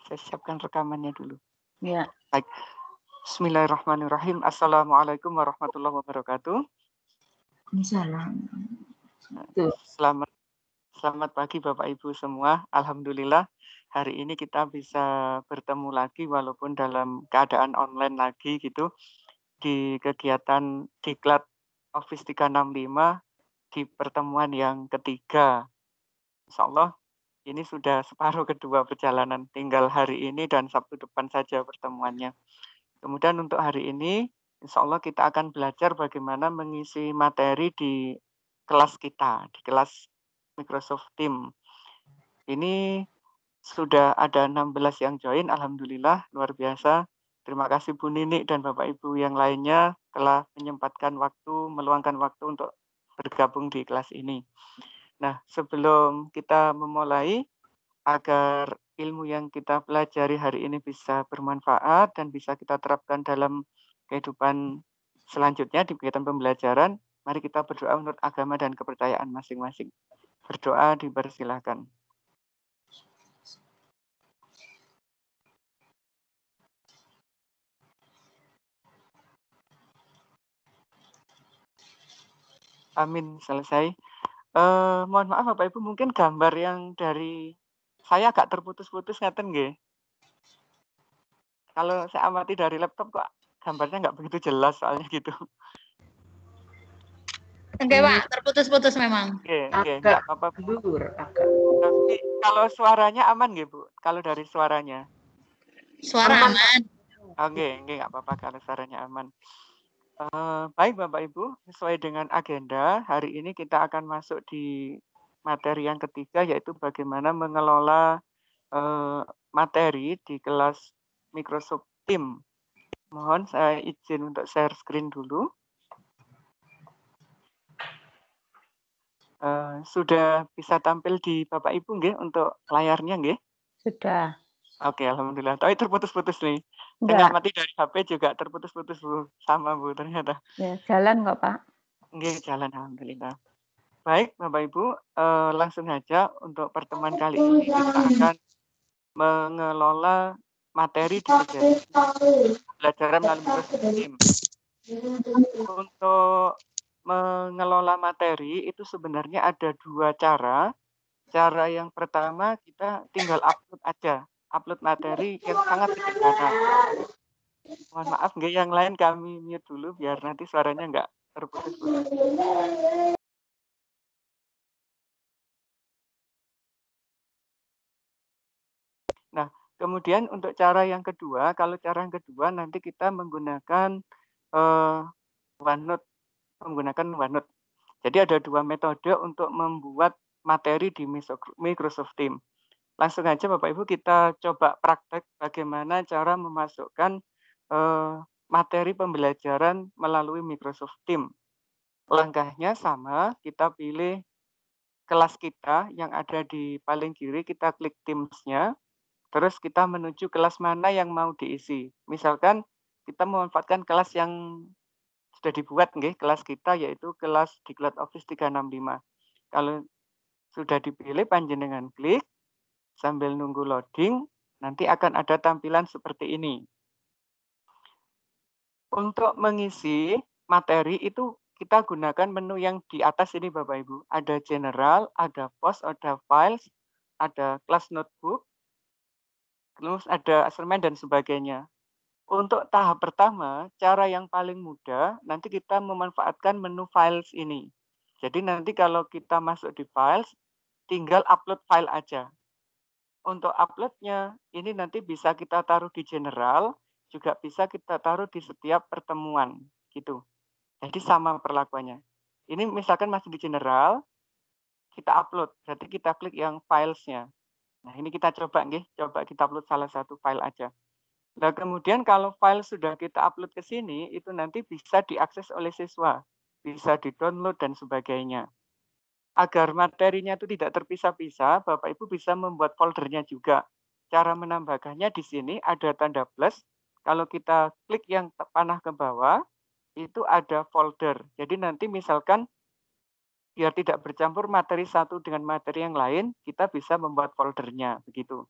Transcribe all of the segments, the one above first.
Saya siapkan rekamannya dulu. Ya. Baik. Bismillahirrahmanirrahim. Assalamualaikum warahmatullahi wabarakatuh. Salam. Selamat pagi Bapak Ibu semua. Alhamdulillah hari ini kita bisa bertemu lagi walaupun dalam keadaan online lagi gitu di kegiatan Diklat Office 365 di pertemuan yang ketiga. Insyaallah ini sudah separuh kedua perjalanan, tinggal hari ini dan Sabtu depan saja pertemuannya. Kemudian untuk hari ini, insya Allah kita akan belajar bagaimana mengisi materi di kelas kita, di kelas Microsoft Teams. Ini sudah ada 16 yang join, Alhamdulillah, luar biasa. Terima kasih Bu Nini dan Bapak Ibu yang lainnya telah menyempatkan waktu, meluangkan waktu untuk bergabung di kelas ini. Nah, sebelum kita memulai, agar ilmu yang kita pelajari hari ini bisa bermanfaat dan bisa kita terapkan dalam kehidupan selanjutnya di kegiatan pembelajaran, mari kita berdoa menurut agama dan kepercayaan masing-masing. Berdoa dipersilahkan. Amin, selesai. Mohon maaf Bapak Ibu, mungkin gambar yang dari saya agak terputus-putus ngaten nggih. Kalau saya amati dari laptop kok gambarnya nggak begitu jelas soalnya gitu. Oke Pak, terputus-putus memang. Oke, nggak apa-apa. Tapi kalau suaranya aman nggih Bu? Kalau dari suaranya? Suara aman. Oke, nggak apa-apa kalau suaranya aman. Baik Bapak Ibu, sesuai dengan agenda, hari ini kita akan masuk di materi yang ketiga, yaitu bagaimana mengelola materi di kelas Microsoft Teams. Mohon saya izin untuk share screen dulu. Sudah bisa tampil di Bapak Ibu nggih untuk layarnya nggih? Sudah. Oke, alhamdulillah. Tapi terputus-putus nih. Enggak. Saya ngamati dari HP juga terputus-putus Bu. Sama Bu ternyata. Ya, jalan kok Pak. Nggih, jalan alhamdulillah. Baik Bapak Ibu, langsung saja untuk pertemuan kali ini kita akan mengelola materi di kegiatan pembelajaran melalui Microsoft Teams. Untuk mengelola materi itu sebenarnya ada dua cara. Cara yang pertama kita tinggal upload aja, upload materi yang sangat sederhana. Mohon maaf nggih, yang lain kami mute dulu biar nanti suaranya nggak terputus-putus. Nah, kemudian untuk cara yang kedua, kalau cara yang kedua nanti kita menggunakan OneNote, Jadi ada dua metode untuk membuat materi di Microsoft Teams. Langsung aja Bapak Ibu kita coba praktek bagaimana cara memasukkan materi pembelajaran melalui Microsoft Teams. Langkahnya sama, kita pilih kelas kita yang ada di paling kiri, kita klik Teams-nya. Terus kita menuju kelas mana yang mau diisi. Misalkan kita memanfaatkan kelas yang sudah dibuat kelas kita yaitu kelas Diklat Office 365. Kalau sudah dipilih panjenengan klik sambil nunggu loading, nanti akan ada tampilan seperti ini. Untuk mengisi materi itu kita gunakan menu yang di atas ini Bapak Ibu. Ada general, ada post, ada files, ada class notebook, terus ada assignment dan sebagainya. Untuk tahap pertama, cara yang paling mudah, nanti kita memanfaatkan menu files ini. Jadi nanti kalau kita masuk di files, tinggal upload file aja. Untuk uploadnya, ini nanti bisa kita taruh di general, juga bisa kita taruh di setiap pertemuan, gitu. Jadi sama perlakuannya. Ini misalkan masih di general, kita upload, berarti kita klik yang filesnya. Nah ini kita coba kita upload salah satu file aja. Nah, kemudian kalau file sudah kita upload ke sini, itu nanti bisa diakses oleh siswa, bisa di-download dan sebagainya. Agar materinya itu tidak terpisah-pisah, Bapak Ibu bisa membuat foldernya juga. Cara menambahkannya di sini ada tanda plus. Kalau kita klik yang panah ke bawah, itu ada folder. Jadi nanti misalkan biar tidak bercampur materi satu dengan materi yang lain, kita bisa membuat foldernya begitu.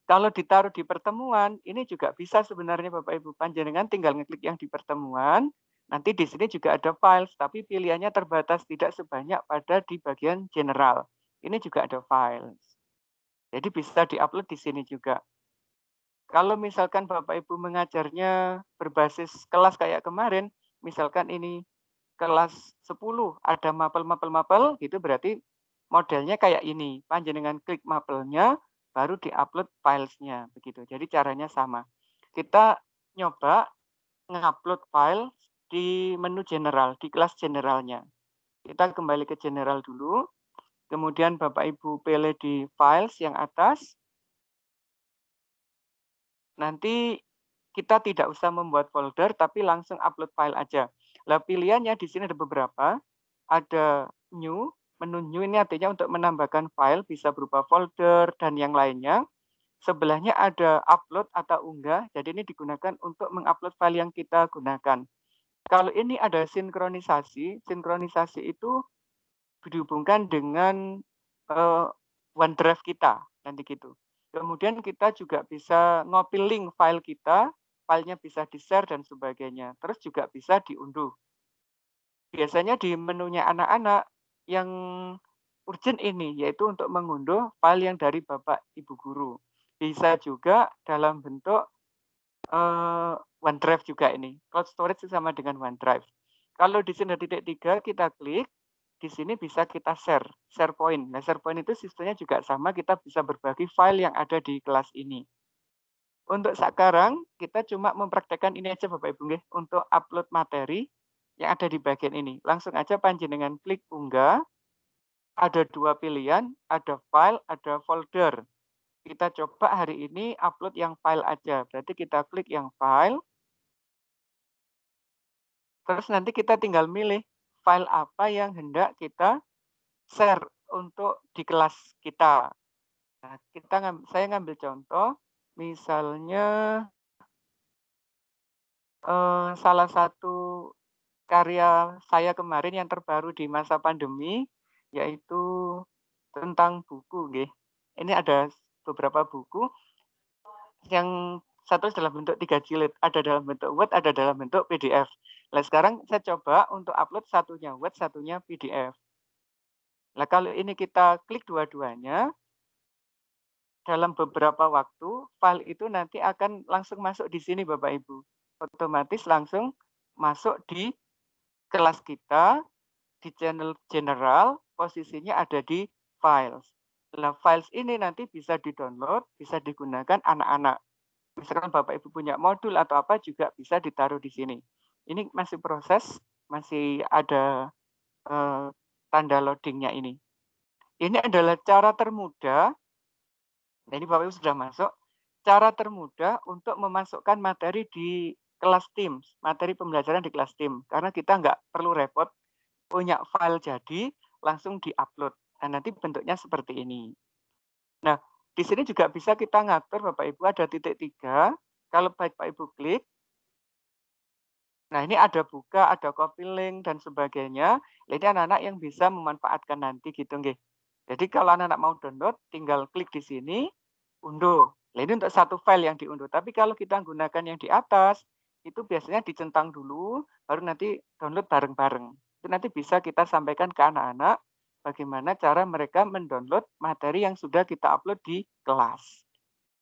Kalau ditaruh di pertemuan, ini juga bisa sebenarnya Bapak Ibu. Panjenengan tinggal ngeklik yang di pertemuan, nanti di sini juga ada files, tapi pilihannya terbatas, tidak sebanyak pada di bagian general. Ini juga ada files. Jadi bisa diupload di sini juga. Kalau misalkan Bapak Ibu mengajarnya berbasis kelas kayak kemarin, misalkan ini kelas 10 ada mapel, gitu berarti modelnya kayak ini. Panjenengan klik mapelnya, baru diupload filesnya begitu. Jadi caranya sama. Kita nyoba ngupload file di menu general, di kelas generalnya. Kita kembali ke general dulu. Kemudian Bapak Ibu pilih di files yang atas. Nanti kita tidak usah membuat folder, tapi langsung upload file aja. Lah pilihannya di sini ada beberapa. Ada new, menu new ini artinya untuk menambahkan file, bisa berupa folder dan yang lainnya. Sebelahnya ada upload atau unggah, jadi ini digunakan untuk mengupload file yang kita gunakan. Kalau ini ada sinkronisasi itu dihubungkan dengan OneDrive kita, nanti gitu. Kemudian kita juga bisa ngopi link file kita, filenya bisa di-share dan sebagainya. Terus juga bisa diunduh. Biasanya di menunya anak-anak yang urgent ini, yaitu untuk mengunduh file yang dari Bapak Ibu Guru. Bisa juga dalam bentuk OneDrive juga ini. Cloud storage sama dengan OneDrive. Kalau di sini titik 3 kita klik, di sini bisa kita share point. Nah, share point itu sistemnya juga sama, kita bisa berbagi file yang ada di kelas ini. Untuk sekarang kita cuma mempraktekkan ini aja Bapak Ibu nggih, untuk upload materi yang ada di bagian ini. Langsung aja panjenengan klik unggah. Ada dua pilihan, ada file, ada folder. Kita coba hari ini upload yang file aja. Berarti kita klik yang file. Terus nanti kita tinggal milih file apa yang hendak kita share untuk di kelas kita. Nah, saya ngambil contoh, misalnya salah satu karya saya kemarin yang terbaru di masa pandemi, yaitu tentang buku, nggih. Ini ada beberapa buku yang satu dalam bentuk 3 jilid, ada dalam bentuk Word, ada dalam bentuk PDF. Nah, sekarang saya coba untuk upload satunya Word, satunya PDF. Nah, kalau ini kita klik dua-duanya, dalam beberapa waktu, file itu nanti akan langsung masuk di sini Bapak Ibu. Otomatis langsung masuk di kelas kita, di channel general, posisinya ada di files. Nah, files ini nanti bisa di-download, bisa digunakan anak-anak. Misalkan Bapak Ibu punya modul atau apa juga bisa ditaruh di sini. Ini masih proses, masih ada tanda loadingnya ini. Ini adalah cara termudah. Nah, ini Bapak Ibu sudah masuk. Cara termudah untuk memasukkan materi di kelas Teams, materi pembelajaran di kelas Teams. Karena kita nggak perlu repot punya file jadi, langsung di-upload. Dan nanti bentuknya seperti ini. Nah, di sini juga bisa kita ngatur Bapak Ibu, ada titik 3. Kalau Bapak Ibu klik, nah ini ada buka, ada copy link, dan sebagainya. Ini anak-anak yang bisa memanfaatkan nanti gitu nggih. Jadi kalau anak-anak mau download, tinggal klik di sini, unduh. Nah, ini untuk satu file yang diunduh. Tapi kalau kita gunakan yang di atas, itu biasanya dicentang dulu, baru nanti download bareng-bareng. Itu nanti bisa kita sampaikan ke anak-anak bagaimana cara mereka mendownload materi yang sudah kita upload di kelas.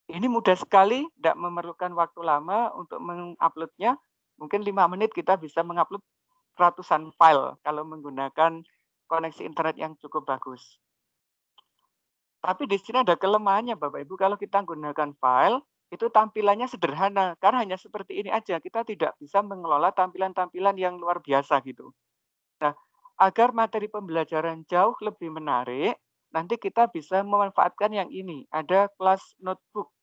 Ini mudah sekali, tidak memerlukan waktu lama untuk menguploadnya. Mungkin 5 menit kita bisa mengupload ratusan file kalau menggunakan koneksi internet yang cukup bagus. Tapi di sini ada kelemahannya Bapak Ibu, kalau kita menggunakan file, itu tampilannya sederhana. Karena hanya seperti ini aja, kita tidak bisa mengelola tampilan-tampilan yang luar biasa gitu. Nah, agar materi pembelajaran jauh lebih menarik, nanti kita bisa memanfaatkan yang ini. Ada kelas notebook.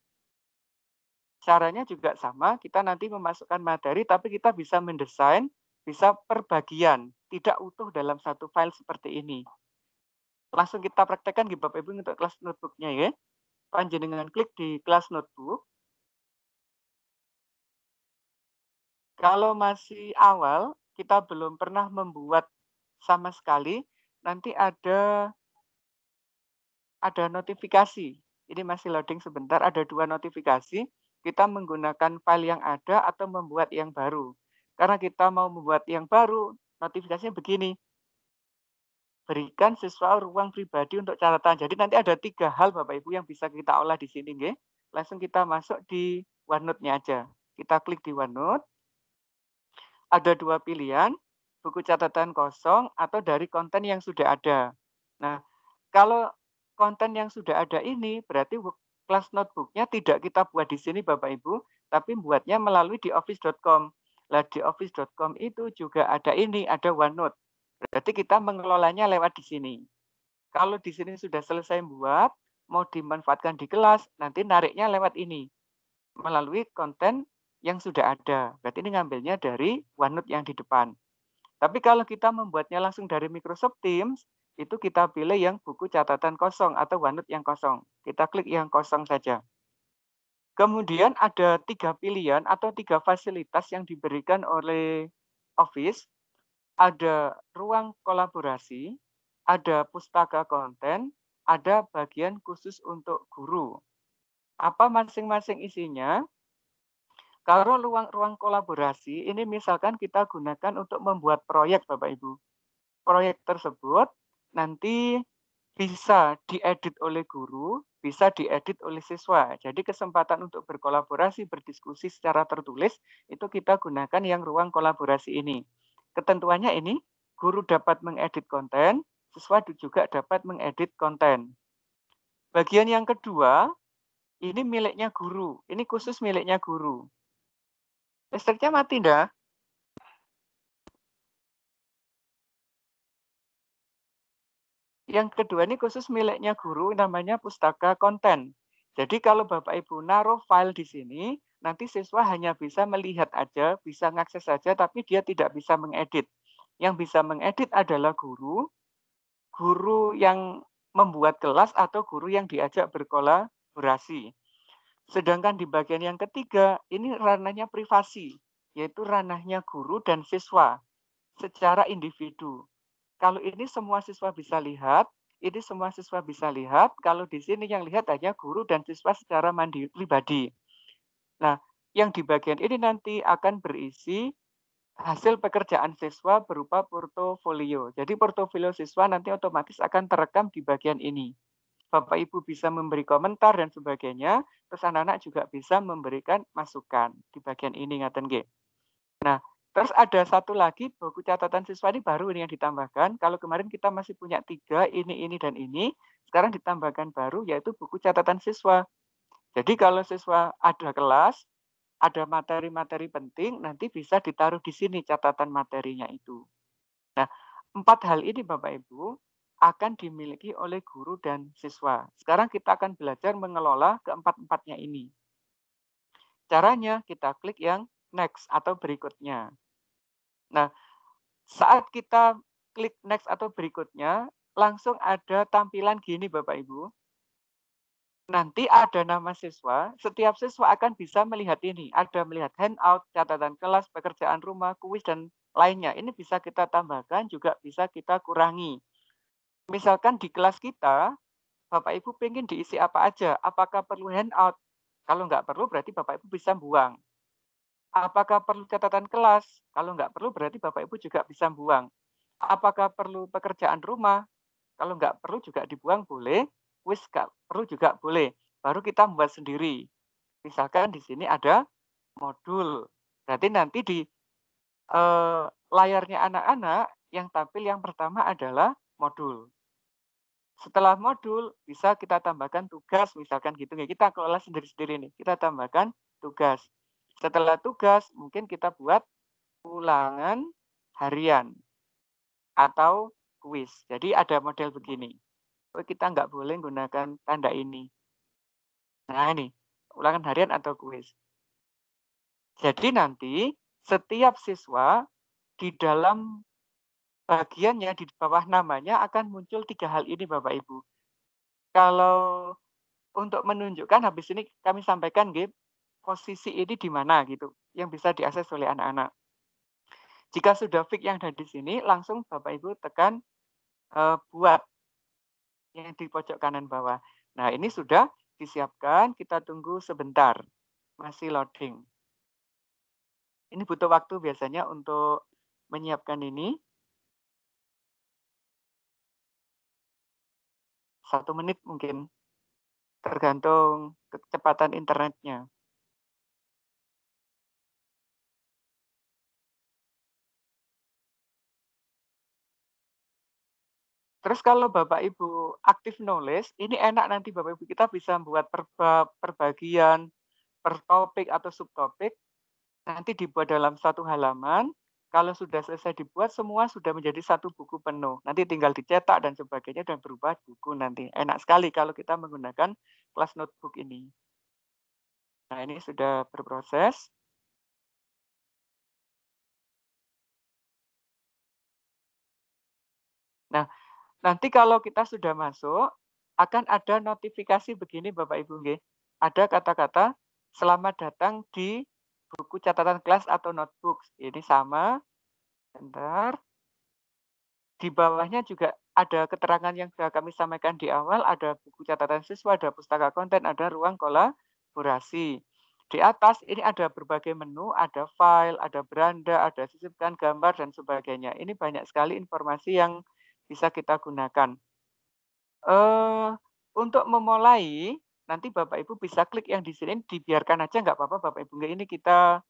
Caranya juga sama, kita nanti memasukkan materi, tapi kita bisa mendesain, bisa per bagian, tidak utuh dalam satu file seperti ini. Langsung kita praktekkan di Bapak Ibu untuk kelas notebooknya ya. Panjenengan klik di kelas notebook. Kalau masih awal, kita belum pernah membuat sama sekali, nanti ada notifikasi. Ini masih loading sebentar, ada 2 notifikasi. Kita menggunakan file yang ada atau membuat yang baru. Karena kita mau membuat yang baru, notifikasinya begini. Berikan siswa ruang pribadi untuk catatan. Jadi nanti ada 3 hal Bapak Ibu yang bisa kita olah di sini nggih. Langsung kita masuk di OneNote-nya aja. Kita klik di OneNote. Ada 2 pilihan, buku catatan kosong atau dari konten yang sudah ada. Nah, kalau konten yang sudah ada ini berarti kelas notebook-nya tidak kita buat di sini Bapak Ibu, tapi buatnya melalui di office.com. Nah, di office.com itu juga ada ini, ada OneNote. Berarti kita mengelolanya lewat di sini. Kalau di sini sudah selesai buat, mau dimanfaatkan di kelas, nanti nariknya lewat ini. Melalui konten yang sudah ada. Berarti ini ngambilnya dari OneNote yang di depan. Tapi kalau kita membuatnya langsung dari Microsoft Teams, itu kita pilih yang buku catatan kosong atau OneNote yang kosong. Kita klik yang kosong saja. Kemudian ada 3 pilihan atau 3 fasilitas yang diberikan oleh Office. Ada ruang kolaborasi, ada pustaka konten, ada bagian khusus untuk guru. Apa masing-masing isinya? Kalau ruang kolaborasi ini misalkan kita gunakan untuk membuat proyek Bapak Ibu. Proyek tersebut nanti bisa diedit oleh guru, bisa diedit oleh siswa. Jadi kesempatan untuk berkolaborasi, berdiskusi secara tertulis itu kita gunakan yang ruang kolaborasi ini. Ketentuannya ini, guru dapat mengedit konten, siswa juga dapat mengedit konten. Bagian yang kedua, ini miliknya guru. Ini khusus miliknya guru. Listriknya mati dah. Yang kedua ini khusus miliknya guru, namanya pustaka konten. Jadi kalau Bapak Ibu naruh file di sini, nanti siswa hanya bisa melihat aja, bisa mengakses saja, tapi dia tidak bisa mengedit. Yang bisa mengedit adalah guru yang membuat kelas atau guru yang diajak berkolaborasi. Sedangkan di bagian yang ketiga, ini ranahnya privasi, yaitu ranahnya guru dan siswa secara individu. Kalau ini semua siswa bisa lihat, ini semua siswa bisa lihat. Kalau di sini yang lihat hanya guru dan siswa secara mandiri pribadi. Nah, yang di bagian ini nanti akan berisi hasil pekerjaan siswa berupa portofolio. Jadi portofolio siswa nanti otomatis akan terekam di bagian ini. Bapak Ibu bisa memberi komentar dan sebagainya, terus anak-anak juga bisa memberikan masukan di bagian ini ngaten nggih. Nah, terus ada satu lagi buku catatan siswa ini baru ini yang ditambahkan. Kalau kemarin kita masih punya 3, ini, dan ini. Sekarang ditambahkan baru yaitu buku catatan siswa. Jadi kalau siswa ada kelas, ada materi-materi penting, nanti bisa ditaruh di sini catatan materinya itu. Nah, 4 hal ini Bapak Ibu akan dimiliki oleh guru dan siswa. Sekarang kita akan belajar mengelola keempat-empatnya ini. Caranya kita klik yang next atau berikutnya. Nah, saat kita klik next atau berikutnya, langsung ada tampilan gini Bapak Ibu. Nanti ada nama siswa, setiap siswa akan bisa melihat ini. Ada melihat handout, catatan kelas, pekerjaan rumah, kuis, dan lainnya. Ini bisa kita tambahkan, juga bisa kita kurangi. Misalkan di kelas kita, Bapak Ibu pengen diisi apa aja, apakah perlu handout? Kalau nggak perlu berarti Bapak Ibu bisa buang. Apakah perlu catatan kelas? Kalau nggak perlu berarti Bapak Ibu juga bisa buang. Apakah perlu pekerjaan rumah? Kalau nggak perlu juga dibuang boleh. Kuis nggak perlu juga boleh. Baru kita membuat sendiri. Misalkan di sini ada modul. Berarti nanti di layarnya anak-anak yang tampil yang pertama adalah modul. Setelah modul bisa kita tambahkan tugas misalkan gitu. Kita kelola sendiri-sendiri nih. Kita tambahkan tugas. Setelah tugas mungkin kita buat ulangan harian atau kuis. Jadi ada model begini. Kita nggak boleh menggunakan tanda ini. Nah ini, ulangan harian atau kuis. Jadi nanti setiap siswa di dalam bagiannya, di bawah namanya akan muncul 3 hal ini Bapak Ibu. Kalau untuk menunjukkan habis ini kami sampaikan posisi ini di mana gitu, yang bisa diakses oleh anak-anak. Jika sudah fix yang ada di sini, langsung Bapak Ibu tekan buat yang di pojok kanan bawah. Nah, ini sudah disiapkan, kita tunggu sebentar. Masih loading. Ini butuh waktu biasanya untuk menyiapkan ini. 1 menit mungkin. Tergantung kecepatan internetnya. Terus kalau Bapak Ibu aktif nulis, ini enak nanti Bapak Ibu kita bisa buat perbagian, per topik atau subtopik. Nanti dibuat dalam satu halaman. Kalau sudah selesai dibuat, semua sudah menjadi satu buku penuh. Nanti tinggal dicetak dan sebagainya dan berubah buku nanti. Enak sekali kalau kita menggunakan kelas notebook ini. Nah, ini sudah berproses. Nah, nanti kalau kita sudah masuk, akan ada notifikasi begini Bapak Ibu nggih. Ada kata-kata selamat datang di buku catatan kelas atau notebook. Ini sama. Bentar. Di bawahnya juga ada keterangan yang sudah kami sampaikan di awal, ada buku catatan siswa, ada pustaka konten, ada ruang kolaborasi. Di atas ini ada berbagai menu, ada file, ada beranda, ada sisipkan gambar, dan sebagainya. Ini banyak sekali informasi yang bisa kita gunakan. Untuk memulai, nanti Bapak Ibu bisa klik yang di sini, dibiarkan aja nggak apa-apa Bapak Ibu. Ini kita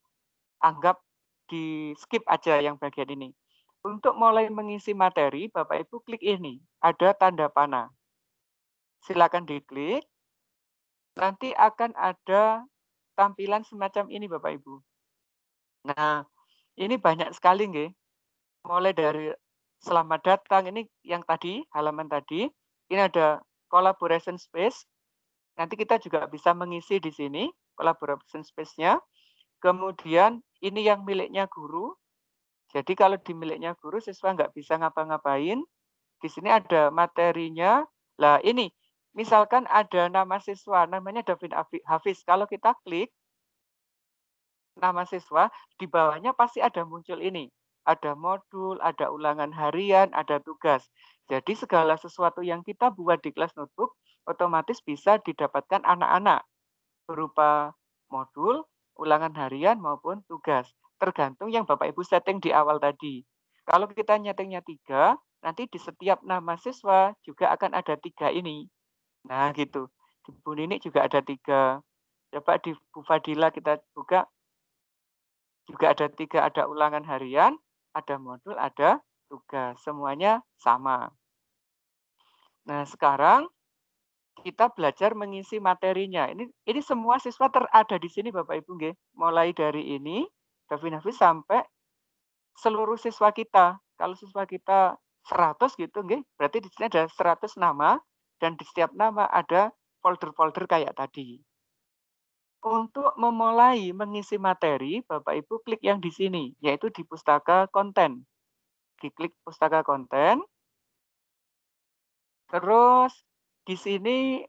anggap di skip aja yang bagian ini. Untuk mulai mengisi materi, Bapak Ibu klik ini, ada tanda panah. Silakan diklik. Nanti akan ada tampilan semacam ini Bapak Ibu. Nah, ini banyak sekali nggih. Mulai dari selamat datang, ini yang tadi, halaman tadi. Ini ada collaboration space. Nanti kita juga bisa mengisi di sini collaboration space-nya. Kemudian ini yang miliknya guru. Jadi kalau di miliknya guru, siswa nggak bisa ngapa-ngapain. Di sini ada materinya. Lah ini, misalkan ada nama siswa, namanya Davin Hafiz. Kalau kita klik nama siswa, di bawahnya pasti ada muncul ini. Ada modul, ada ulangan harian, ada tugas. Jadi segala sesuatu yang kita buat di kelas notebook, otomatis bisa didapatkan anak-anak. Berupa modul, ulangan harian, maupun tugas. Tergantung yang Bapak Ibu setting di awal tadi. Kalau kita nyetingnya 3, nanti di setiap nama siswa juga akan ada 3 ini. Nah gitu. Di Bu Nini juga ada 3. Coba di Bu Fadila kita buka. Juga ada 3, ada ulangan harian, ada modul, ada tugas. Semuanya sama. Nah sekarang kita belajar mengisi materinya. Ini semua siswa terada di sini Bapak Ibu nggih. Mulai dari ini, Davin Hafiz sampai seluruh siswa kita. Kalau siswa kita 100 gitu nggih, berarti di sini ada 100 nama dan di setiap nama ada folder-folder kayak tadi. Untuk memulai mengisi materi, Bapak Ibu klik yang di sini, yaitu di pustaka konten. Diklik pustaka konten. Terus di sini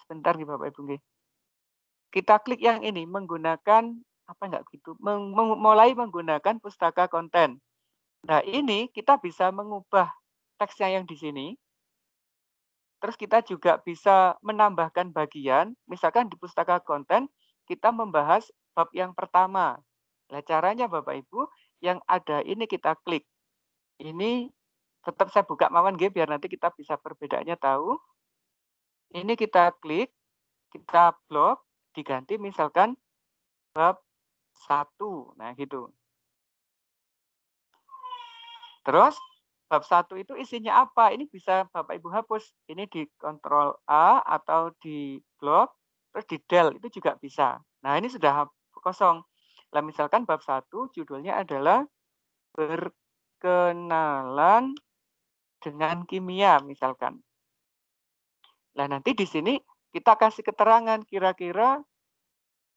sebentar nih Bapak Ibu nggih. Kita klik yang ini menggunakan apa enggak gitu, mulai menggunakan pustaka konten. Nah, ini kita bisa mengubah teksnya yang di sini. Terus kita juga bisa menambahkan bagian, misalkan di pustaka konten kita membahas bab yang pertama. Nah, caranya Bapak Ibu yang ada ini kita klik. Ini tetap saya buka mawon nggih biar nanti kita bisa perbedaannya tahu. Ini kita klik, kita blok, diganti misalkan bab 1. Nah, gitu. Terus bab 1 itu isinya apa? Ini bisa Bapak Ibu hapus. Ini di Ctrl A atau di blok, terus di del itu juga bisa. Nah, ini sudah kosong. Nah, misalkan bab 1 judulnya adalah berkenalan dengan kimia misalkan. Nah, nanti di sini kita kasih keterangan kira-kira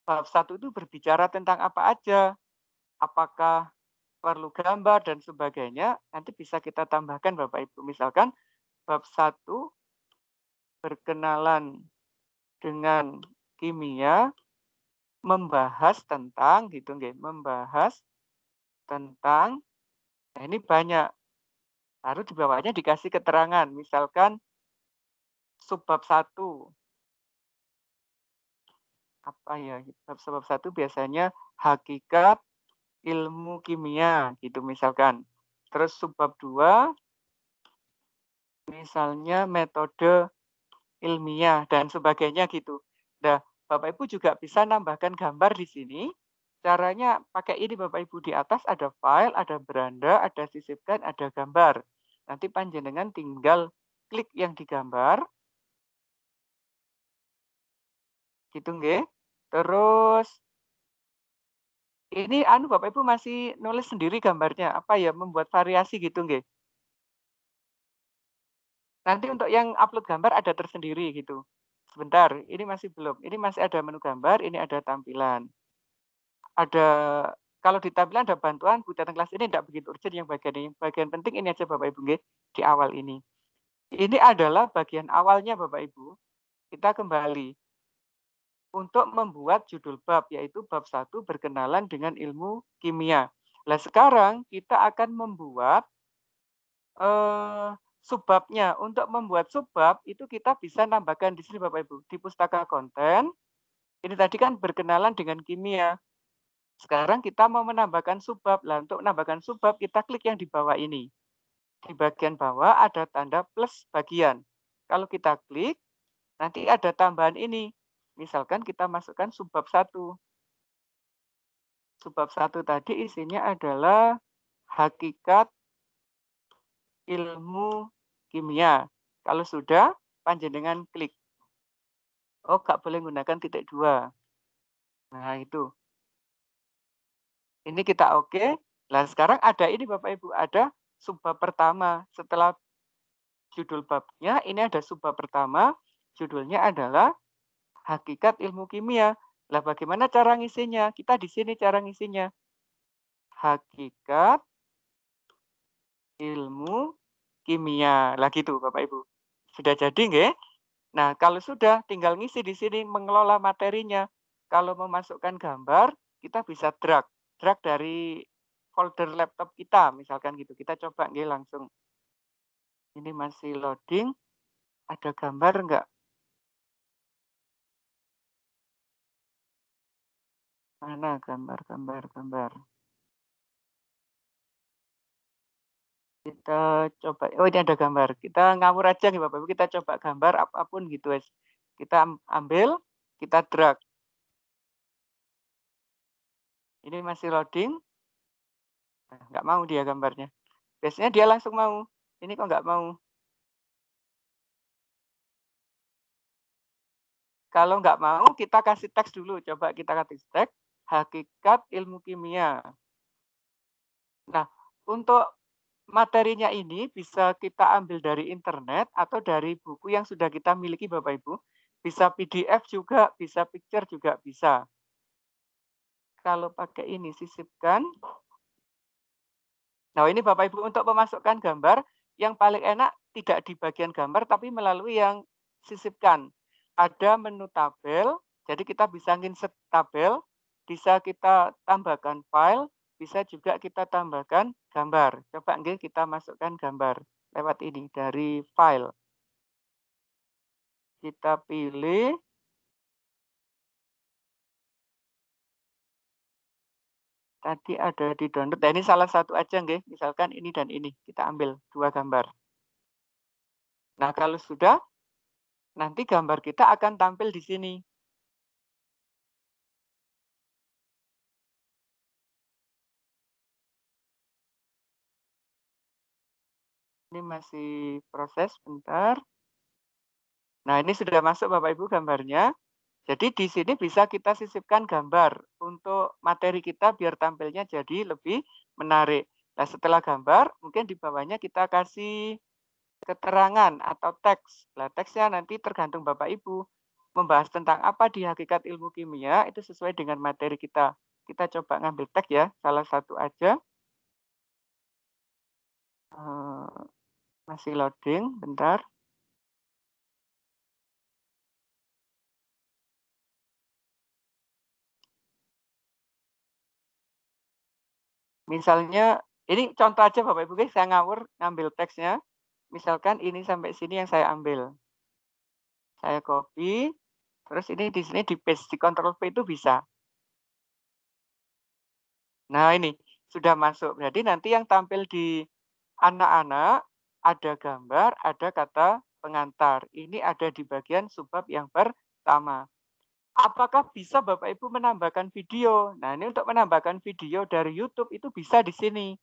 bab 1 itu berbicara tentang apa aja. Apakah perlu gambar dan sebagainya, nanti bisa kita tambahkan Bapak Ibu. Misalkan bab 1 berkenalan dengan kimia membahas tentang gitu nggih, membahas tentang nah ini banyak. Lalu di bawahnya dikasih keterangan, misalkan subbab 1. Apa ya, sebab 1 biasanya hakikat ilmu kimia gitu misalkan. Terus subbab 2 misalnya metode ilmiah dan sebagainya gitu. Nah, Bapak Ibu juga bisa nambahkan gambar di sini. Caranya pakai ini Bapak Ibu, di atas ada file, ada beranda, ada sisipkan, ada gambar. Nanti panjenengan tinggal klik yang digambar. Gitu nggih. Terus ini Bapak Ibu masih nulis sendiri gambarnya, apa ya, membuat variasi gitu nggih? Nanti untuk yang upload gambar ada tersendiri gitu. Sebentar, ini masih belum. Ini masih ada menu gambar, ini ada tampilan. Ada kalau di tampilan ada bantuan Bu datang kelas ini tidak begitu urgent yang bagian ini. Bagian penting ini aja Bapak Ibu nggih, di awal ini. Ini adalah bagian awalnya Bapak Ibu. Kita kembali untuk membuat judul bab, yaitu bab 1 berkenalan dengan ilmu kimia. Nah, sekarang kita akan membuat subbabnya. Untuk membuat subbab itu kita bisa nambahkan di sini Bapak Ibu, di pustaka konten. Ini tadi kan berkenalan dengan kimia. Sekarang kita mau menambahkan subbab. Lah, untuk menambahkan subbab kita klik yang di bawah ini. Di bagian bawah ada tanda plus bagian. Kalau kita klik, nanti ada tambahan ini. Misalkan kita masukkan subbab 1. Subbab 1 tadi isinya adalah hakikat ilmu kimia. Kalau sudah, panjenengan klik. Oh, nggak boleh menggunakan titik 2. Nah, itu. Ini kita oke. Nah, sekarang ada ini Bapak Ibu, ada subbab pertama. Setelah judul babnya, ini ada subbab pertama. Judulnya adalah hakikat ilmu kimia. Lah, bagaimana cara ngisinya? Kita di sini cara ngisinya. Hakikat ilmu kimia. Lah gitu Bapak Ibu. Sudah jadi nggih? Nah, kalau sudah tinggal ngisi di sini mengelola materinya. Kalau memasukkan gambar, kita bisa drag. Drag dari folder laptop kita misalkan gitu. Kita coba nggih langsung. Ini masih loading. Ada gambar enggak? Mana gambar. Kita coba, oh ini ada gambar. Kita ngawur aja nih Bapak Ibu, kita coba gambar apapun gitu wes. Kita ambil, kita drag. Ini masih loading. Nah, nggak mau dia gambarnya. Biasanya dia langsung mau. Ini kok nggak mau. Kalau nggak mau, kita kasih teks dulu. Coba kita kasih teks, hakikat ilmu kimia. Nah, untuk materinya ini bisa kita ambil dari internet atau dari buku yang sudah kita miliki Bapak Ibu. Bisa PDF juga, bisa picture juga bisa. Kalau pakai ini sisipkan. Nah, ini Bapak Ibu untuk memasukkan gambar yang paling enak tidak di bagian gambar tapi melalui yang sisipkan. Ada menu tabel, jadi kita bisa insert tabel, bisa kita tambahkan file, bisa juga kita tambahkan gambar. Coba nggih kita masukkan gambar lewat ini dari file. Kita pilih tadi ada di download. Nah, ini salah satu aja nggih, misalkan ini dan ini. Kita ambil 2 gambar. Nah, kalau sudah nanti gambar kita akan tampil di sini. Ini masih proses, bentar. Nah, ini sudah masuk Bapak Ibu gambarnya. Jadi di sini bisa kita sisipkan gambar untuk materi kita biar tampilnya jadi lebih menarik. Nah, setelah gambar, mungkin di bawahnya kita kasih keterangan atau teks. Nah, teksnya nanti tergantung Bapak Ibu. Membahas tentang apa di hakikat ilmu kimia, itu sesuai dengan materi kita. Kita coba ngambil teks ya, salah satu aja. Masih loading, bentar. Misalnya, ini contoh aja Bapak Ibu, saya ngawur ngambil teksnya. Misalkan ini sampai sini yang saya ambil. Saya copy, terus ini di sini di paste, di Ctrl V itu bisa. Nah ini, sudah masuk. Berarti nanti yang tampil di anak-anak, ada gambar, ada kata pengantar. Ini ada di bagian subbab yang pertama. Apakah bisa Bapak Ibu menambahkan video? Nah ini untuk menambahkan video dari YouTube itu bisa di sini.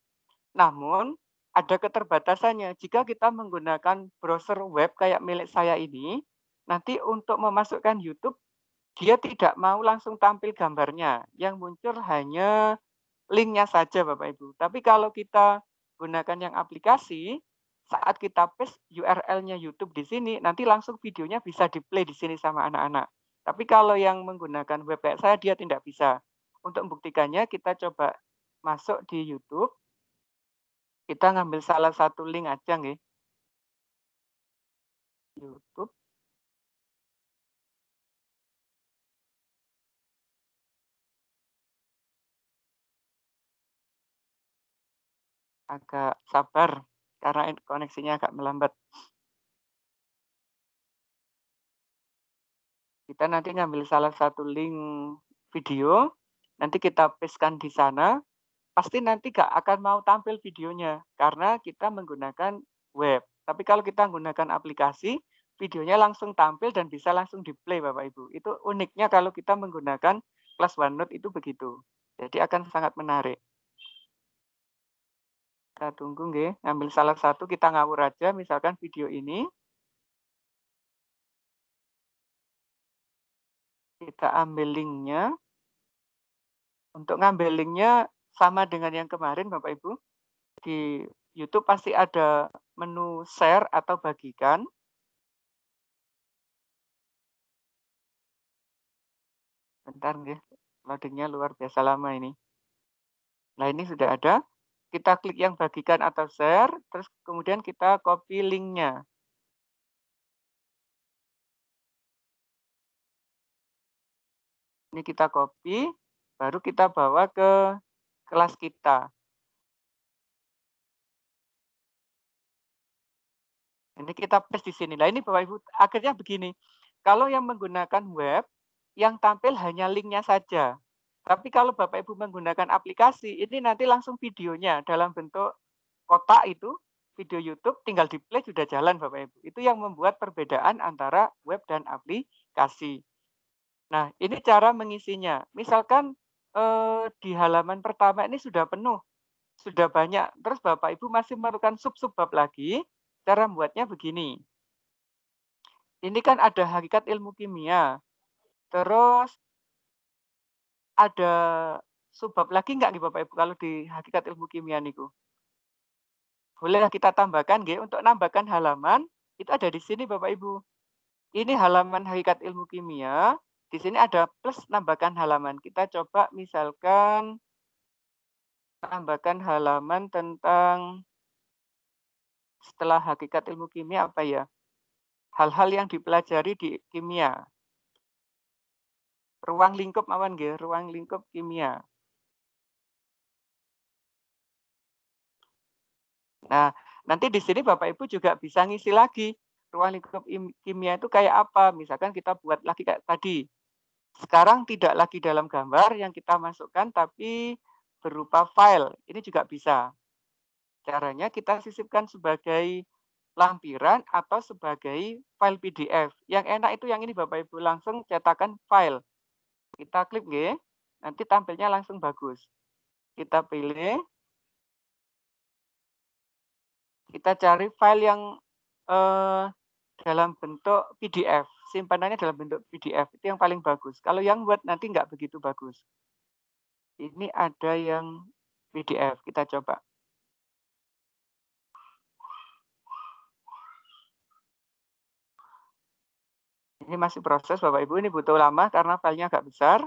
Namun ada keterbatasannya. Jika kita menggunakan browser web kayak milik saya ini, nanti untuk memasukkan YouTube, dia tidak mau langsung tampil gambarnya. Yang muncul hanya linknya saja Bapak Ibu. Tapi kalau kita gunakan yang aplikasi, saat kita paste URL-nya YouTube di sini, nanti langsung videonya bisa di-play di sini sama anak-anak. Tapi kalau yang menggunakan web kayak saya, dia tidak bisa. Untuk membuktikannya, kita coba masuk di YouTube. Kita ngambil salah satu link aja nggih. YouTube. Agak sabar karena koneksinya agak melambat. Kita nanti ngambil salah satu link video, nanti kita paste-kan di sana, pasti nanti nggak akan mau tampil videonya karena kita menggunakan web. Tapi kalau kita menggunakan aplikasi, videonya langsung tampil dan bisa langsung di-play Bapak Ibu. Itu uniknya kalau kita menggunakan kelas OneNote itu begitu. Jadi akan sangat menarik. Kita tunggu nggih, ngambil salah satu kita ngawur aja misalkan video ini. Kita ambil linknya. Untuk ngambil linknya sama dengan yang kemarin Bapak Ibu. Di YouTube pasti ada menu share atau bagikan. Bentar nggih, loadingnya luar biasa lama ini. Nah ini sudah ada. Kita klik yang bagikan atau share, terus kemudian kita copy linknya. Ini kita copy, baru kita bawa ke kelas kita. Ini kita paste di sini. Nah ini Bapak Ibu, akhirnya begini. Kalau yang menggunakan web, yang tampil hanya linknya saja. Tapi kalau Bapak Ibu menggunakan aplikasi, ini nanti langsung videonya dalam bentuk kotak itu, video YouTube, tinggal di-play sudah jalan Bapak Ibu. Itu yang membuat perbedaan antara web dan aplikasi. Nah, ini cara mengisinya. Misalkan di halaman pertama ini sudah penuh, sudah banyak. Terus Bapak Ibu masih memerlukan sub-subbab lagi, cara membuatnya begini. Ini kan ada hakikat ilmu kimia. Terus ada subbab lagi nggak nih Bapak Ibu kalau di hakikat ilmu kimia niku? Boleh kita tambahkan nggih, untuk nambahkan halaman itu ada di sini Bapak Ibu. Ini halaman hakikat ilmu kimia, di sini ada plus nambahkan halaman. Kita coba misalkan tambahkan halaman tentang setelah hakikat ilmu kimia apa ya? Hal-hal yang dipelajari di kimia. Ruang lingkup mawon nggih, ruang lingkup kimia. Nah, nanti di sini Bapak Ibu juga bisa ngisi lagi. Ruang lingkup kimia itu kayak apa? Misalkan kita buat lagi kayak tadi. Sekarang tidak lagi dalam gambar yang kita masukkan, tapi berupa file. Ini juga bisa. Caranya kita sisipkan sebagai lampiran atau sebagai file PDF. Yang enak itu yang ini Bapak Ibu, langsung cetakan file. Kita klik nggih, nanti tampilnya langsung bagus. Kita pilih, kita cari file yang dalam bentuk PDF. Simpanannya dalam bentuk PDF, itu yang paling bagus. Kalau yang Word nanti nggak begitu bagus. Ini ada yang PDF, kita coba. Ini masih proses Bapak Ibu, ini butuh lama karena filenya agak besar.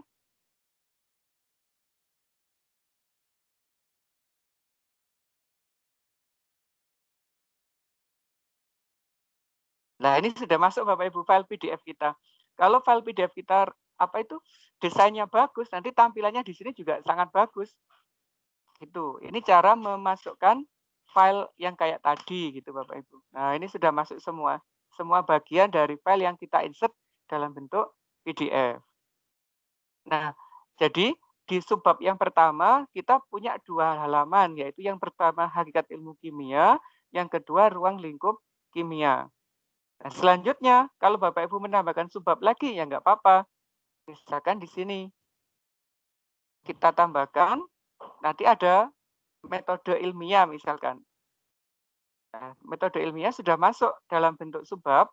Nah ini sudah masuk Bapak Ibu file PDF kita. Kalau file PDF kita apa itu desainnya bagus, nanti tampilannya di sini juga sangat bagus. Gitu. Ini cara memasukkan file yang kayak tadi gitu Bapak Ibu. Nah ini sudah masuk semua. semua bagian dari file yang kita insert dalam bentuk PDF. Nah, jadi di subbab yang pertama kita punya 2 halaman, yaitu yang pertama hakikat ilmu kimia, yang kedua ruang lingkup kimia. Nah, selanjutnya kalau Bapak Ibu menambahkan subbab lagi ya nggak apa-apa. Misalkan di sini kita tambahkan, nanti ada metode ilmiah misalkan. Nah, metode ilmiah sudah masuk dalam bentuk subbab.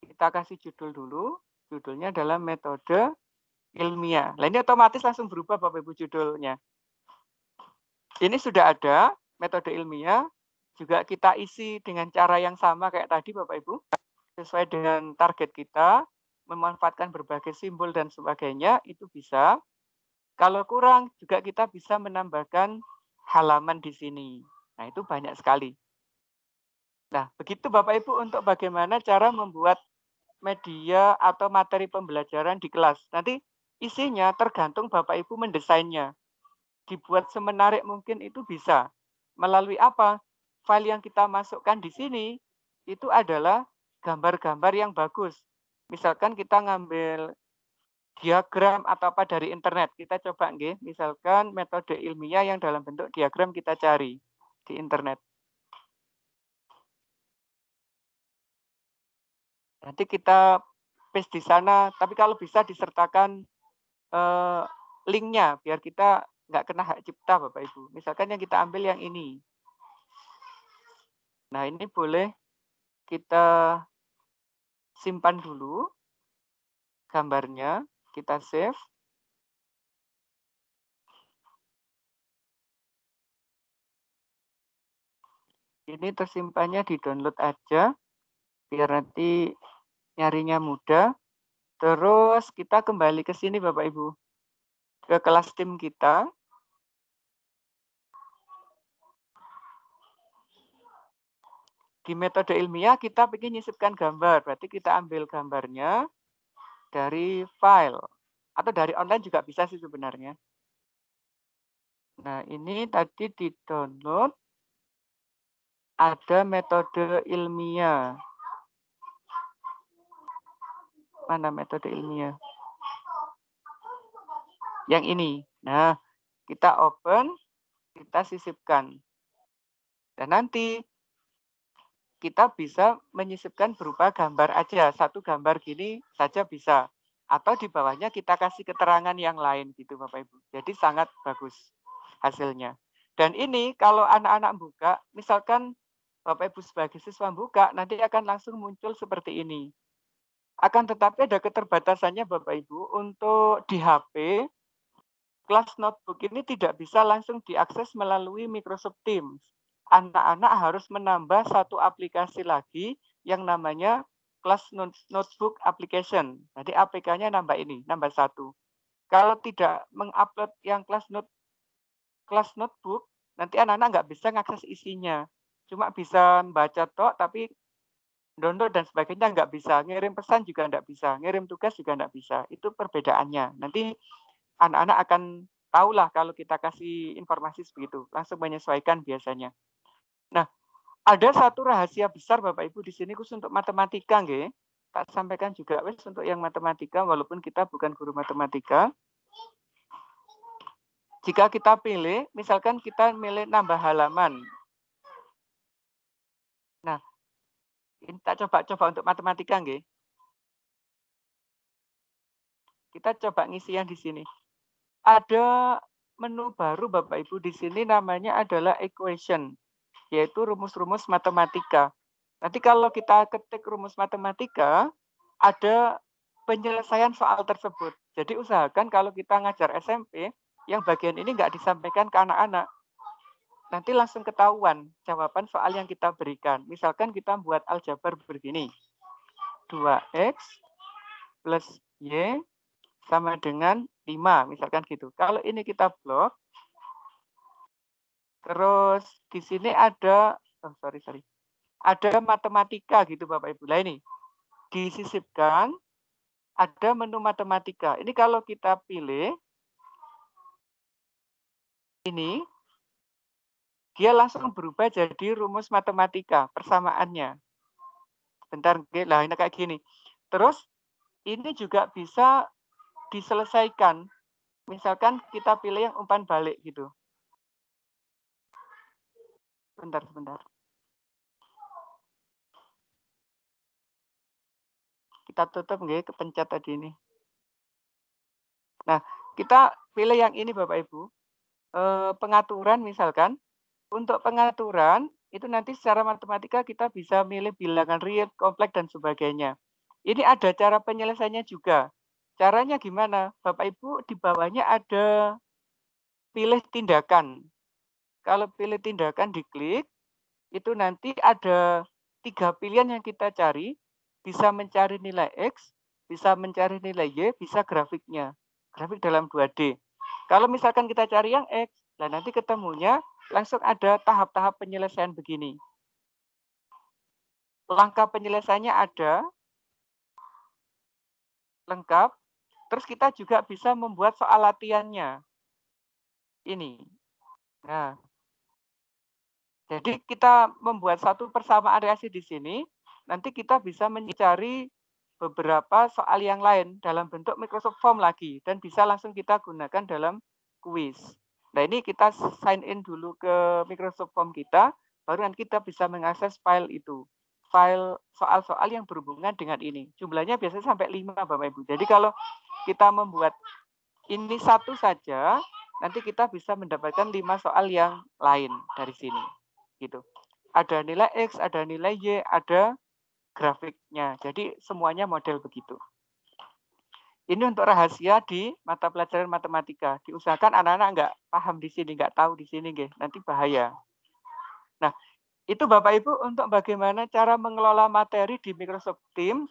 Kita kasih judul dulu, judulnya dalam metode ilmiah. Nah, ini otomatis langsung berubah Bapak Ibu judulnya. Ini sudah ada metode ilmiah, juga kita isi dengan cara yang sama kayak tadi Bapak Ibu, sesuai dengan target kita, memanfaatkan berbagai simbol dan sebagainya, itu bisa. Kalau kurang, juga kita bisa menambahkan halaman di sini. Nah, itu banyak sekali. Nah, begitu Bapak Ibu untuk bagaimana cara membuat media atau materi pembelajaran di kelas. Nanti isinya tergantung Bapak Ibu mendesainnya. Dibuat semenarik mungkin itu bisa. Melalui apa? File yang kita masukkan di sini itu adalah gambar-gambar yang bagus. Misalkan kita ngambil diagram atau apa dari internet. Kita coba nggih, misalkan metode ilmiah yang dalam bentuk diagram kita cari di internet. Nanti kita paste di sana, tapi kalau bisa disertakan linknya biar kita nggak kena hak cipta Bapak Ibu. Misalkan yang kita ambil yang ini. Nah, ini boleh kita simpan dulu gambarnya, kita save. Ini tersimpannya di download aja, biar nanti nyarinya mudah. Terus kita kembali ke sini Bapak Ibu, ke kelas tim kita. Di metode ilmiah kita ingin nyisipkan gambar, berarti kita ambil gambarnya dari file. Atau dari online juga bisa sih sebenarnya. Nah, ini tadi di download. Ada metode ilmiah. Mana metode ilmiah? Yang ini. Nah, kita open, kita sisipkan. Dan nanti kita bisa menyisipkan berupa gambar aja. Satu gambar gini saja bisa. Atau di bawahnya kita kasih keterangan yang lain gitu Bapak Ibu. Jadi sangat bagus hasilnya. Dan ini kalau anak-anak buka, misalkan Bapak Ibu sebagai siswa buka, nanti akan langsung muncul seperti ini. Akan tetapi ada keterbatasannya Bapak Ibu, untuk di HP, kelas notebook ini tidak bisa langsung diakses melalui Microsoft Teams. Anak-anak harus menambah satu aplikasi lagi yang namanya Class Notebook Application. Jadi APK-nya nambah ini, nambah satu. Kalau tidak mengupload yang Class Notebook, nanti anak-anak nggak bisa mengakses isinya. Cuma bisa membaca tok, tapi download dan sebagainya nggak bisa. Ngirim pesan juga nggak bisa. Ngirim tugas juga nggak bisa. Itu perbedaannya. Nanti anak-anak akan tahulah kalau kita kasih informasi seperti itu. Langsung menyesuaikan biasanya. Nah, ada satu rahasia besar Bapak Ibu di sini khusus untuk matematika nggih. Tak sampaikan juga wes untuk yang matematika walaupun kita bukan guru matematika. Jika kita pilih, misalkan kita milih nambah halaman. Nah, ini tak coba untuk matematika nggih. Kita coba ngisi yang di sini. Ada menu baru Bapak Ibu di sini namanya adalah equation, yaitu rumus-rumus matematika. Nanti kalau kita ketik rumus matematika, ada penyelesaian soal tersebut. Jadi usahakan kalau kita ngajar SMP, yang bagian ini nggak disampaikan ke anak-anak. Nanti langsung ketahuan jawaban soal yang kita berikan. Misalkan kita buat aljabar begini. 2x plus y sama dengan 5, misalkan gitu. Kalau ini kita blok, terus di sini ada, ada matematika gitu Bapak Ibu. Nah ini, disisipkan, ada menu matematika. Ini kalau kita pilih, ini, dia langsung berubah jadi rumus matematika, persamaannya. bentar, lah ini kayak gini. Terus ini juga bisa diselesaikan. Misalkan kita pilih yang umpan balik gitu. Sebentar. Kita tutup nggih, kepencet tadi ini. Nah, kita pilih yang ini Bapak Ibu. Pengaturan misalkan. Untuk pengaturan itu nanti secara matematika kita bisa milih bilangan real, kompleks dan sebagainya. Ini ada cara penyelesaiannya juga. Caranya gimana? Bapak Ibu di bawahnya ada pilih tindakan. Kalau pilih tindakan diklik, itu nanti ada 3 pilihan yang kita cari. Bisa mencari nilai X, bisa mencari nilai Y, bisa grafiknya. Grafik dalam 2D. Kalau misalkan kita cari yang X, nah nanti ketemunya langsung ada tahap-tahap penyelesaian begini. Langkah penyelesaiannya ada, lengkap. Terus kita juga bisa membuat soal latihannya. Ini. Nah, jadi kita membuat satu persamaan reaksi di sini, nanti kita bisa mencari beberapa soal yang lain dalam bentuk Microsoft Form lagi dan bisa langsung kita gunakan dalam kuis. Nah, ini kita sign in dulu ke Microsoft Form kita, baru nanti kita bisa mengakses file itu. File soal-soal yang berhubungan dengan ini. Jumlahnya biasanya sampai 5 Bapak Ibu. Jadi kalau kita membuat ini satu saja, nanti kita bisa mendapatkan 5 soal yang lain dari sini. Gitu. Ada nilai X, ada nilai Y, ada grafiknya. Jadi semuanya model begitu. Ini untuk rahasia di mata pelajaran matematika. Diusahakan anak-anak nggak paham di sini, nggak tahu di sini, nanti bahaya. Nah, itu Bapak Ibu untuk bagaimana cara mengelola materi di Microsoft Teams.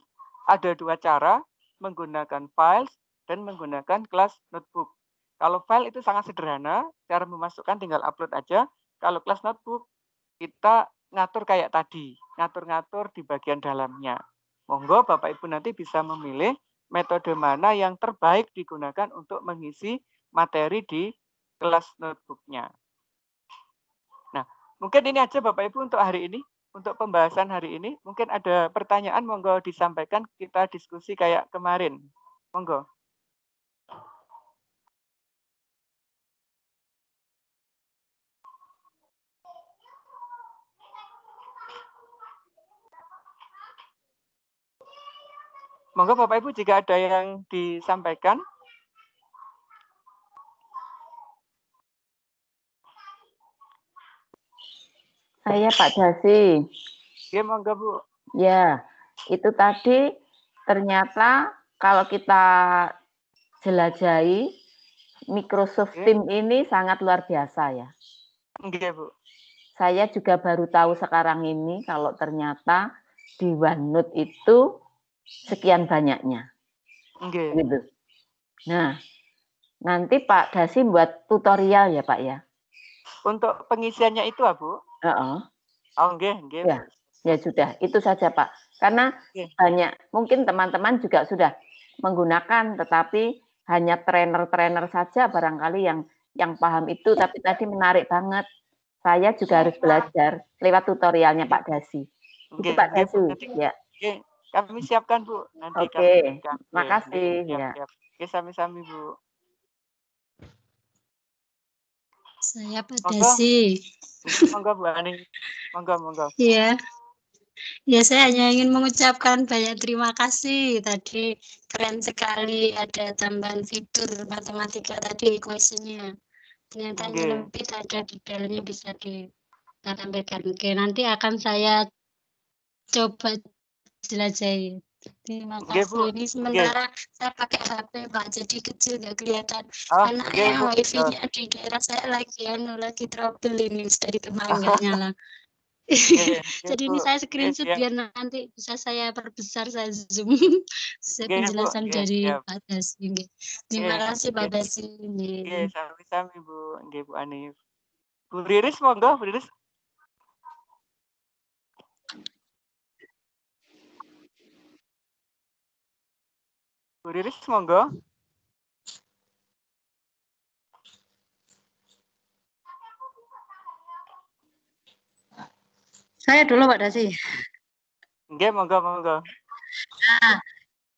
Ada 2 cara, menggunakan files dan menggunakan kelas notebook. Kalau file itu sangat sederhana, cara memasukkan tinggal upload aja. Kalau kelas notebook, kita ngatur kayak tadi, ngatur-ngatur di bagian dalamnya. Monggo Bapak Ibu nanti bisa memilih metode mana yang terbaik digunakan untuk mengisi materi di kelas notebook-nya. Nah, mungkin ini aja Bapak Ibu untuk hari ini, untuk pembahasan hari ini. Mungkin ada pertanyaan, monggo disampaikan, kita diskusi kayak kemarin. Monggo. Monggo Bapak Ibu jika ada yang disampaikan. Saya Pak Dasi. Ya, monggo Bu. Ya, itu tadi ternyata kalau kita jelajahi Microsoft Teams ini sangat luar biasa ya. Oke, Bu. Saya juga baru tahu sekarang ini kalau ternyata di OneNote itu sekian banyaknya. Oke. Gitu. Nah, nanti Pak Dasi buat tutorial ya Pak ya. Untuk pengisiannya itu, Bu? Oh, enggak, ya, ya sudah, itu saja Pak. Karena banyak, mungkin teman-teman juga sudah menggunakan, tetapi hanya trainer-trainer saja barangkali yang paham itu, tapi tadi menarik banget. Saya juga harus belajar lewat tutorialnya Pak Dasi. Itu Pak Dasi, ya. Kami siapkan Bu. Nanti Oke, makasih. Ya. Oke, sami-sami Bu. Saya Pak Dasi. Monggo Bu Ani. Monggo. Iya. Ya, saya hanya ingin mengucapkan banyak terima kasih. Tadi keren sekali, ada tambahan fitur matematika tadi kuesionernya. Ternyata lebih ada detailnya bisa ditampilkan. Oke, nanti akan saya coba jelajahi. Terima kasih. Ini sementara saya pakai HP Pak, jadi kecil nggak kelihatan. Karena wifi-nya di daerah saya lagi trouble ini dari kemarin nggak nyala. Jadi ini saya screenshot biar nanti bisa saya perbesar, saya zoom penjelasan dari Pak Dasi. Terima kasih Pak Dasi. Sami-sami Bu. Nggih Bu Anif. Bu Riris monggo, Bu Riris. Bu Riris monggo. Saya dulu Pak Dasi. Nggih, monggo, monggo. Nah,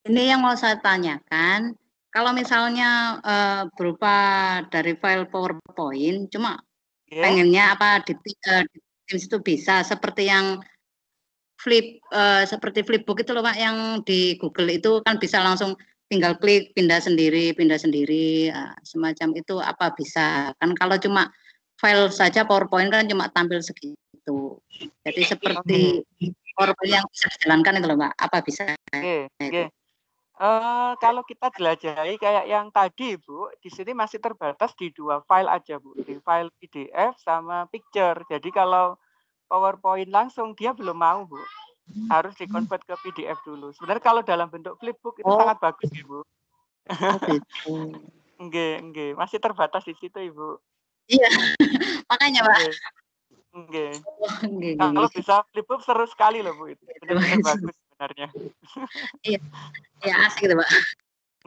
ini yang mau saya tanyakan, kalau misalnya berupa dari file PowerPoint, cuma pengennya apa di Teams itu bisa seperti yang seperti flipbook itu loh Pak, yang di Google itu kan bisa langsung tinggal klik pindah sendiri, semacam itu apa bisa? Kan kalau cuma file saja PowerPoint kan cuma tampil segitu. Jadi seperti PowerPoint yang bisa dijalankan itu loh Pak, apa bisa? Oke. Kalau kita jelajahi kayak yang tadi Bu, di sini masih terbatas di 2 file aja Bu, di file PDF sama picture. Jadi kalau PowerPoint langsung dia belum mau Bu, harus di-convert ke PDF dulu. Sebenarnya kalau dalam bentuk flipbook itu sangat bagus ya Bu. Nggih, masih terbatas di situ Ibu. Iya, makanya Pak. Nggih. Kalau bisa flipbook seru sekali loh Bu itu. Benar-benar bagus sebenarnya. Iya asik gitu Pak.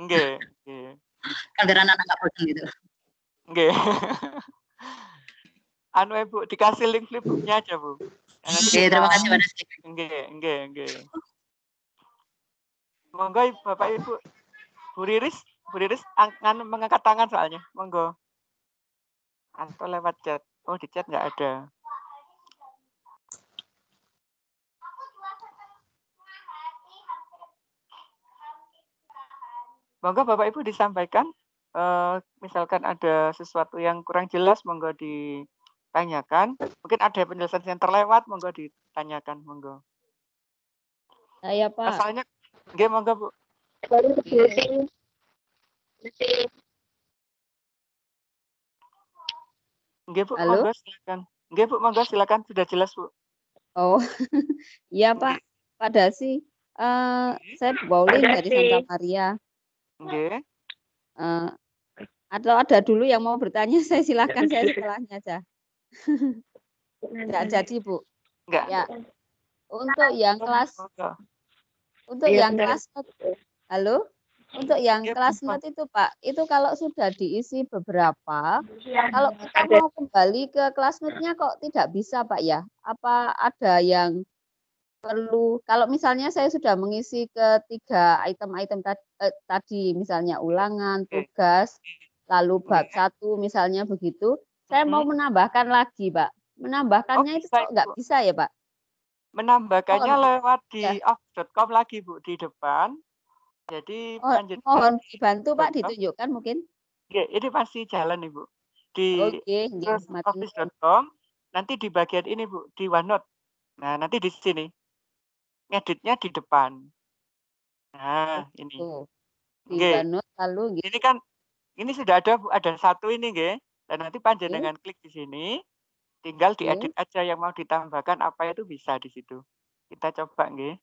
Nggih. Kan biar anak-anak nggak bosan gitu. Nggih. Anu Bu, dikasih link flipbooknya aja Bu. Oke, terima kasih Pak Rizky. Nggih. Monggo Bapak Ibu. Bu Riris mengangkat tangan soalnya. Monggo. Atau lewat chat. Oh, di chat nggak ada. Monggo Bapak Ibu disampaikan. Misalkan ada sesuatu yang kurang jelas, monggo ditanyakan. Mungkin ada penjelasan yang terlewat, monggo ditanyakan, monggo. Saya Pak. Asalnya, nggih monggo Bu. Nggih Bu, monggo silakan. Nggih Bu, monggo silakan. Sudah jelas Bu. Oh, iya Pak. Pak Dasi. Saya Bu Pauline dari Santa Maria. Nggih. Atau ada dulu yang mau bertanya, saya silakan, saya setelahnya aja. Enggak jadi Bu. Enggak. Ya. Untuk yang kelas halo? Untuk yang kelas note itu Pak, itu kalau sudah diisi beberapa, kalau kita mau kembali ke kelas note-nya kok tidak bisa Pak ya? Apa ada yang perlu, kalau misalnya saya sudah mengisi ketiga item-item tadi, misalnya ulangan, tugas, lalu bab 1 misalnya begitu, saya mau menambahkan lagi Pak. Menambahkannya itu kok nggak bisa ya Pak? Menambahkannya lewat di office.com lagi Bu, di depan. Jadi mohon dibantu Pak, ditunjukkan mungkin. Ini masih jalan Ibu. Di office.com, nanti di bagian ini Bu, di OneNote. Nah, nanti di sini. Ngeditnya di depan. Nah, ini. Di OneNote lalu gitu. Ini kan ini sudah ada Bu, ada satu ini nggih. Dan nanti panjenengan klik di sini, tinggal diedit aja yang mau ditambahkan apa itu bisa di situ. Kita coba nggih.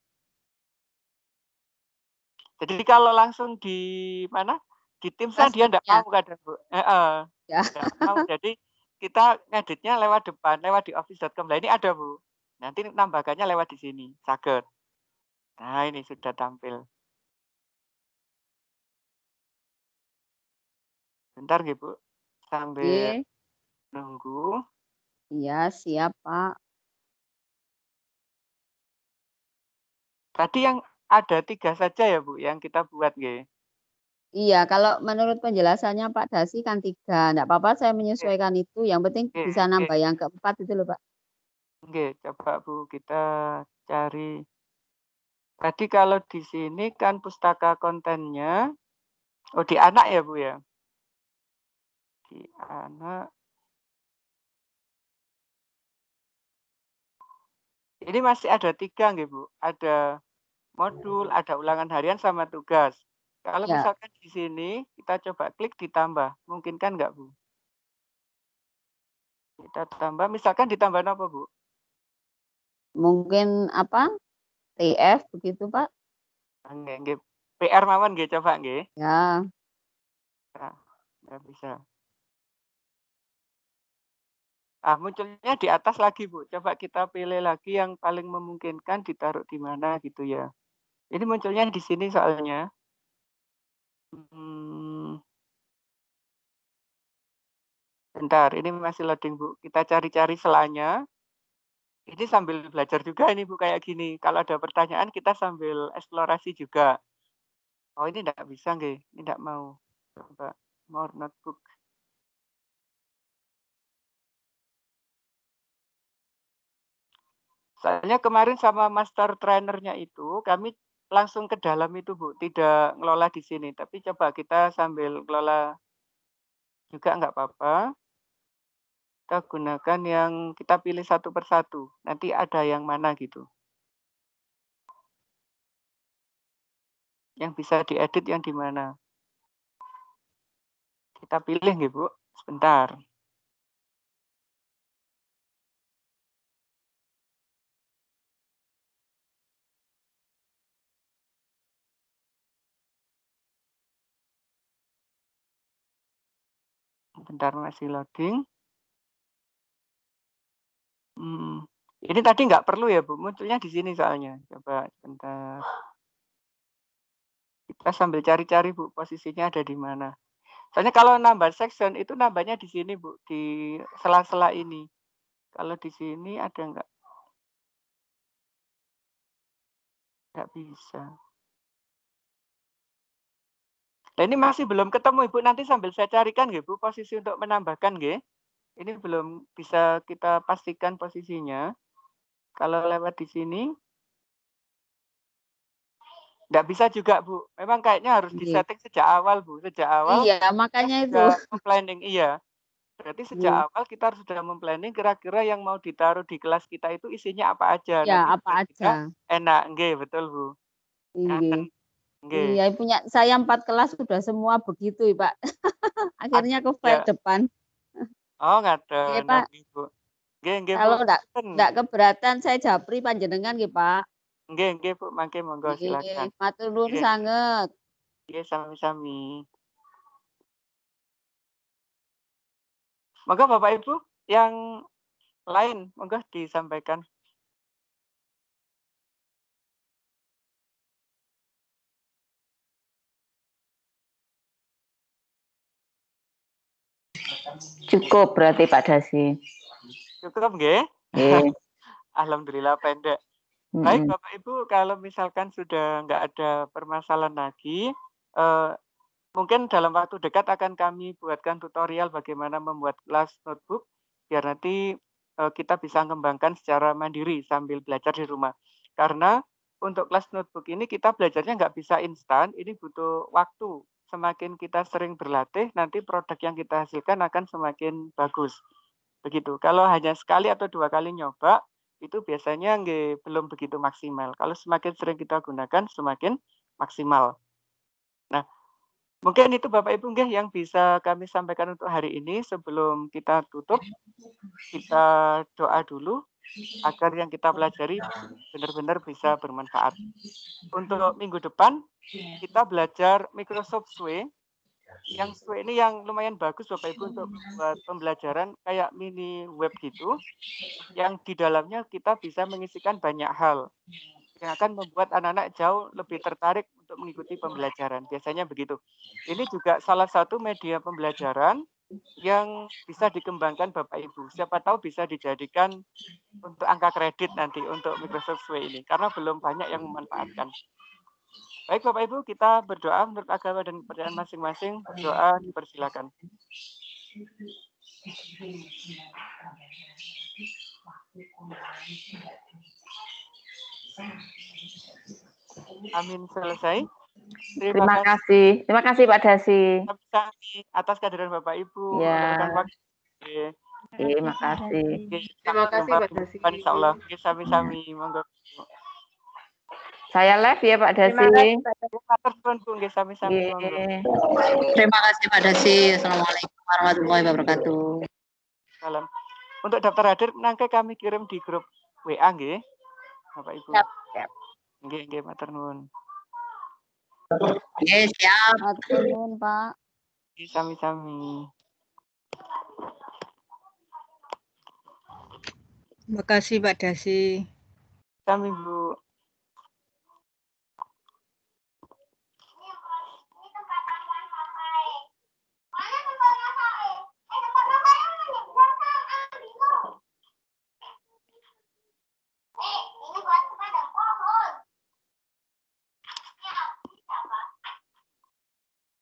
Jadi kalau langsung di mana? Di Teams dia enggak mau kadang Bu. Enggak mau. Jadi kita ngeditnya lewat depan, lewat di office.com. Nah, ini ada Bu. Nanti nambahkannya lewat di sini, saged. Nah, ini sudah tampil. Bentar nggih Bu. Sambil nunggu. Iya, siap Pak. Tadi yang ada 3 saja ya Bu yang kita buat nggih. Iya, kalau menurut penjelasannya Pak Dasi kan 3. Enggak apa-apa saya menyesuaikan itu, yang penting bisa nambah yang keempat itu loh Pak. Oke, coba Bu kita cari. Tadi kalau di sini kan pustaka kontennya, di anak ya Bu ya? Di anak. Ini masih ada 3 nggih Bu, ada modul, ada ulangan harian sama tugas. Kalau misalkan di sini kita coba klik ditambah, mungkin kan enggak Bu? Kita tambah, misalkan ditambah apa Bu? Mungkin apa? TF begitu Pak? Nggih. PR mawon nggih, coba nggih. Ya. Nah, nggak bisa. Munculnya di atas lagi Bu. Coba kita pilih lagi yang paling memungkinkan ditaruh di mana gitu ya. Ini munculnya di sini soalnya. Bentar, ini masih loading Bu. Kita cari-cari selanya. Ini sambil belajar juga ini Bu, kayak gini. Kalau ada pertanyaan kita sambil eksplorasi juga. Oh ini enggak bisa nggih, ini enggak mau. Coba more notebook. Soalnya kemarin sama master trainernya itu kami langsung ke dalam itu Bu, tidak ngelola di sini. Tapi coba kita sambil ngelola juga nggak apa-apa. Kita gunakan yang kita pilih satu persatu. Nanti ada yang mana gitu. Yang bisa diedit yang di mana. Kita pilih nggih Bu, sebentar. Bentar masih loading. Ini tadi nggak perlu ya Bu, munculnya di sini soalnya. Coba sebentar. Kita sambil cari-cari Bu, posisinya ada di mana. Soalnya kalau nambah section itu nambahnya di sini Bu, di sela-sela ini. Kalau di sini ada nggak? Nggak bisa. Nah, ini masih belum ketemu Ibu, nanti sambil saya carikan nggih Bu, posisi untuk menambahkan nggih. Ini belum bisa kita pastikan posisinya. Kalau lewat di sini, nggak bisa juga Bu. Memang kayaknya harus disetting sejak awal Bu. Sejak awal Iya, makanya itu. sudah planning, iya. Berarti sejak Iya. awal kita harus sudah memplanning kira-kira yang mau ditaruh di kelas kita itu isinya apa aja. Ya, Nanti apa biar kita aja. enak, nggih, betul Bu. Iya. Nggih. Iya, punya saya 4 kelas sudah semua begitu, Pak. Akhirnya ke file Ya. depan. Oh, Iya, ngaten. Pak. Nggih, Bu. Nggih, Bu. Kalau enggak keberatan saya japri panjenengan nggih, Pak. Nggih, Bu. Mangke monggo silakan. Nggih, matur nuwun Nggih. sanget. Nggih, sami-sami. Monggo Bapak Ibu yang lain monggo disampaikan. Cukup berarti Pak Dasi. Cukup nggih? Nggih. Alhamdulillah pendek. Baik Bapak Ibu, kalau misalkan sudah nggak ada permasalahan lagi, mungkin dalam waktu dekat akan kami buatkan tutorial bagaimana membuat kelas notebook biar nanti kita bisa mengembangkan secara mandiri sambil belajar di rumah. Karena untuk kelas notebook ini kita belajarnya nggak bisa instan, ini butuh waktu. Semakin kita sering berlatih, nanti produk yang kita hasilkan akan semakin bagus. Begitu. Kalau hanya sekali atau 2 kali nyoba, itu biasanya belum begitu maksimal. Kalau semakin sering kita gunakan, semakin maksimal. Nah, mungkin itu Bapak Ibu yang bisa kami sampaikan untuk hari ini. Sebelum kita tutup, kita doa dulu agar yang kita pelajari benar-benar bisa bermanfaat. Untuk minggu depan, kita belajar Microsoft Suite. Yang Suite ini yang lumayan bagus Bapak Ibu untuk membuat pembelajaran kayak mini web gitu, yang di dalamnya kita bisa mengisikan banyak hal yang akan membuat anak-anak jauh lebih tertarik untuk mengikuti pembelajaran. Biasanya begitu. Ini juga salah satu media pembelajaran yang bisa dikembangkan Bapak Ibu. Siapa tahu bisa dijadikan untuk angka kredit nanti untuk Microsoft Suite ini, karena belum banyak yang memanfaatkan. Baik Bapak Ibu, kita berdoa menurut agama dan kepercayaan masing-masing. Berdoa dipersilakan. Amin, selesai. Terima kasih. Terima kasih Pak Dasi. Atas kehadiran Bapak Ibu. Ya. Terima kasih. Terima kasih Pak Dasi. Insyaallah. Sami-sami. Monggo. Saya live ya Pak Dasi. Sami-sami. Terima kasih Pak Dasi. Assalamualaikum warahmatullahi wabarakatuh. Salam. Untuk daftar hadir nanti kami kirim di grup WA nggih, Bapak Ibu. Siap. Nggih, matur nuwun. Nggih, siap. Matur nuwun, Pak. Sami-sami. Terima kasih Pak Dasi. Sami Bu.